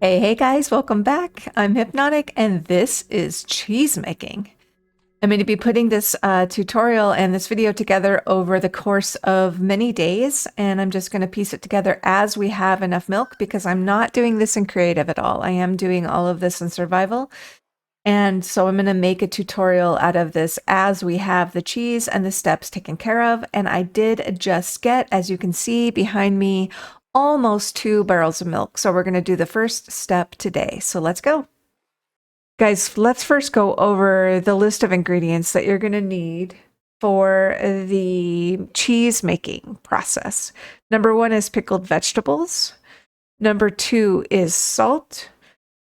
Hey guys, welcome back. I'm Hypnotique and this is cheese making. I'm going to be putting this tutorial and this video together over the course of many days, and I'm just going to piece it together as we have enough milk because I'm not doing this in creative at all. I am doing all of this in survival. And so I'm going to make a tutorial out of this as we have the cheese and the steps taken care of. And I did just get, as you can see behind me, almost 2 barrels of milk. So we're going to do the first step today. So let's go. Guys, let's first go over the list of ingredients that you're going to need for the cheese making process. Number 1 is pickled vegetables. Number 2 is salt.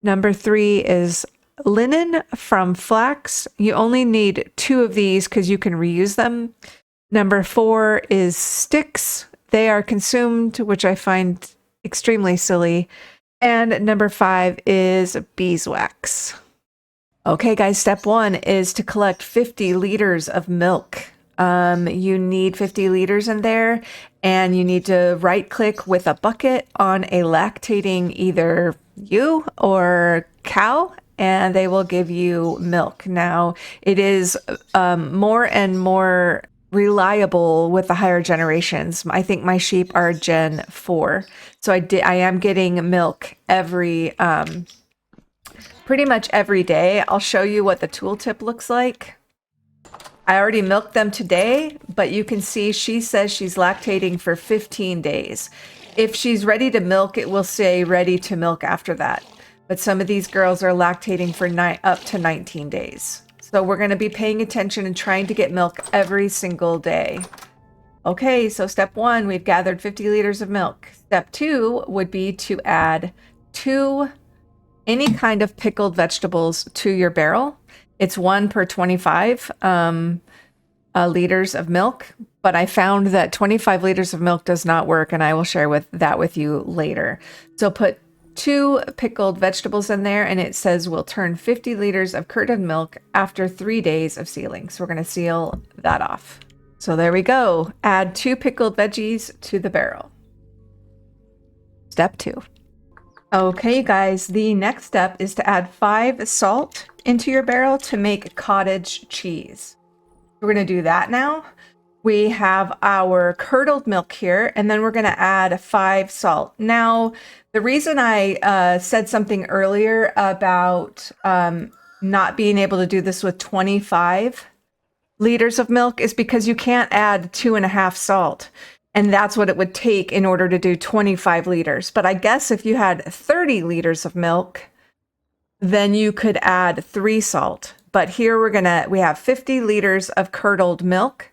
Number 3 is linen from Flax. You only need 2 of these because you can reuse them. Number 4 is sticks. They are consumed, which I find extremely silly. And number 5 is beeswax. Okay, guys, step 1 is to collect 50 liters of milk. You need 50 liters in there, and you need to right-click with a bucket on a lactating either ewe or cow, and they will give you milk. Now, it is more and more reliable with the higher generations. I think my sheep are Gen 4. So I am getting milk every pretty much every day. I'll show you what the tooltip looks like. I already milked them today, but you can see she says she's lactating for 15 days. If she's ready to milk, it will say ready to milk after that. But some of these girls are lactating for up to 19 days. So we're going to be paying attention and trying to get milk every single day. Okay, so step 1, we've gathered 50 liters of milk. Step 2 would be to add 2 any kind of pickled vegetables to your barrel. It's 1 per 25 liters of milk, but I found that 25 liters of milk does not work, and I will share that with you later. So put 2 pickled vegetables in there, and it says we'll turn 50 liters of curdled milk after 3 days of sealing. So we're going to seal that off. So there we go. Add 2 pickled veggies to the barrel. Step 2. Okay, guys, the next step is to add 5 salt into your barrel to make cottage cheese. We're going to do that now. We have our curdled milk here, and then we're going to add 5 salt. Now, the reason I said something earlier about not being able to do this with 25 liters of milk is because you can't add 2.5 salt. And that's what it would take in order to do 25 liters. But I guess if you had 30 liters of milk, then you could add 3 salt. But here we have 50 liters of curdled milk.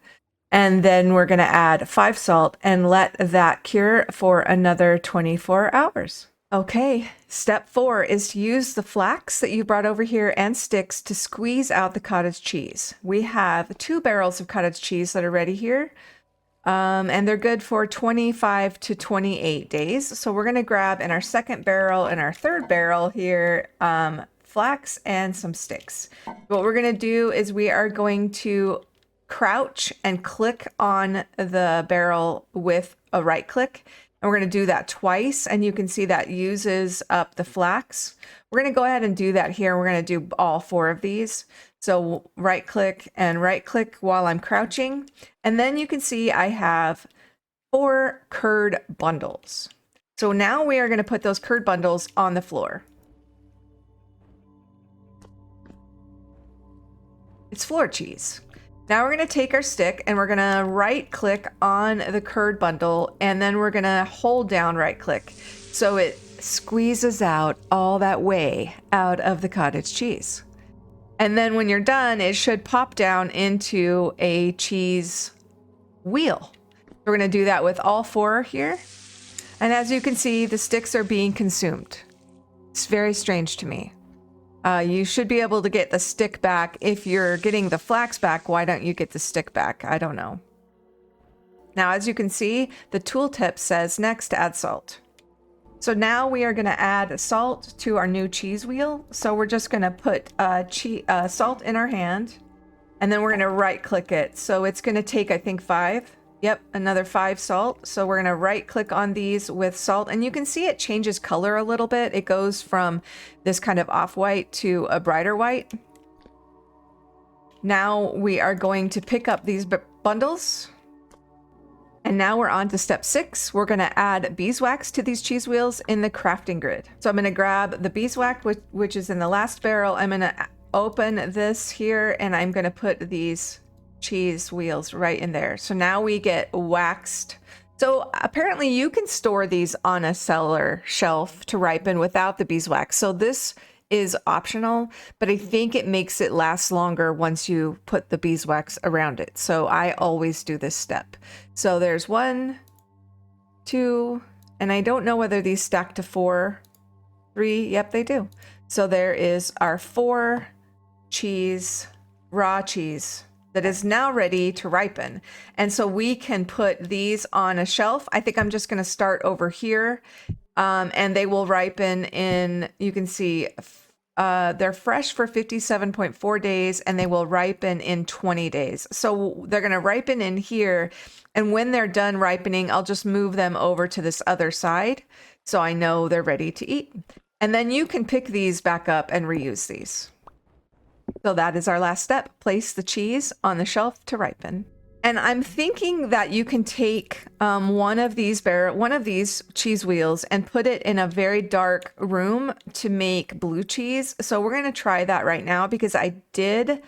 And then we're going to add 5 salt and let that cure for another 24 hours. Okay, step 4 is to use the flax that you brought over here and sticks to squeeze out the cottage cheese. We have 2 barrels of cottage cheese that are ready here. And they're good for 25 to 28 days. So we're going to grab in our 2nd barrel and our 3rd barrel here, flax and some sticks. What we're going to do is we are going to crouch and click on the barrel with a right click. And we're going to do that twice. And you can see that uses up the flax. We're going to go ahead and do that here. We're going to do all 4 of these. So right click and right click while I'm crouching. And then you can see I have 4 curd bundles. So now we are going to put those curd bundles on the floor. It's floor cheese. Now we're going to take our stick and we're going to right click on the curd bundle, and then we're going to hold down right click so it squeezes out all that whey out of the cottage cheese. And then when you're done, it should pop down into a cheese wheel. We're going to do that with all 4 here. And as you can see, the sticks are being consumed. It's very strange to me. You should be able to get the stick back. If you're getting the flax back, why don't you get the stick back? I don't know. Now, as you can see, the tooltip says next to add salt. So now we are going to add salt to our new cheese wheel. So we're just going to put salt in our hand, and then we're going to right click it. So it's going to take, I think, 5. Yep, another 5 salt. So we're gonna right click on these with salt, and you can see it changes color a little bit. It goes from this kind of off-white to a brighter white. Now we are going to pick up these bundles. And now we're on to step 6. We're gonna add beeswax to these cheese wheels in the crafting grid. So I'm gonna grab the beeswax, which is in the last barrel. I'm gonna open this here, and I'm gonna put these cheese wheels right in there. So now we get waxed. So apparently you can store these on a cellar shelf to ripen without the beeswax. So this is optional, but I think it makes it last longer once you put the beeswax around it. So I always do this step. So there's 1, 2, and I don't know whether these stack to 4, 3. Yep, they do. So there is our 4 cheese, raw cheese that is now ready to ripen. And so we can put these on a shelf. I think I'm just going to start over here. And they will ripen in, you can see, they're fresh for 57.4 days, and they will ripen in 20 days. So they're going to ripen in here. And when they're done ripening, I'll just move them over to this other side, so I know they're ready to eat. And then you can pick these back up and reuse these. So that is our last step. Place the cheese on the shelf to ripen. And I'm thinking that you can take one of these cheese wheels and put it in a very dark room to make blue cheese. So we're going to try that right now, because I did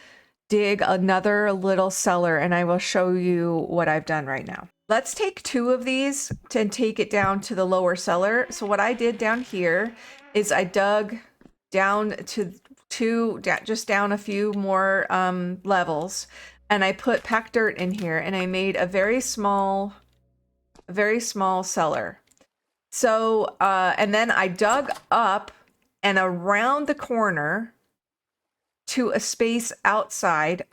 dig another little cellar, and I will show you what I've done right now. Let's take 2 of these and take it down to the lower cellar. So what I did down here is I dug down to just down a few more levels. And I put packed dirt in here, and I made a very small cellar. So, and then I dug up and around the corner to a space outside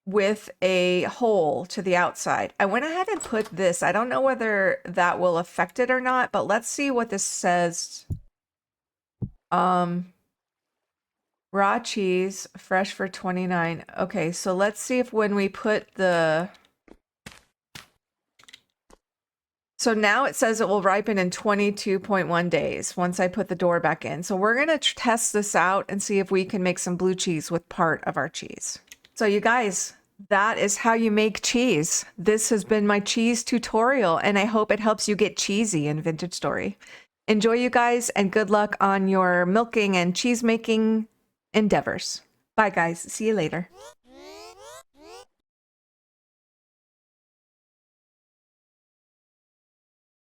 with a hole to the outside. I went ahead and put this. I don't know whether that will affect it or not, but let's see what this says. Raw cheese, fresh for 29. Okay, so let's see if when we put the... So now it says it will ripen in 22.1 days once I put the door back in. So we're going to test this out and see if we can make some blue cheese with part of our cheese. So you guys, that is how you make cheese. This has been my cheese tutorial, and I hope it helps you get cheesy in Vintage Story. Enjoy, you guys, and good luck on your milking and cheese making endeavors. Bye guys. See you later.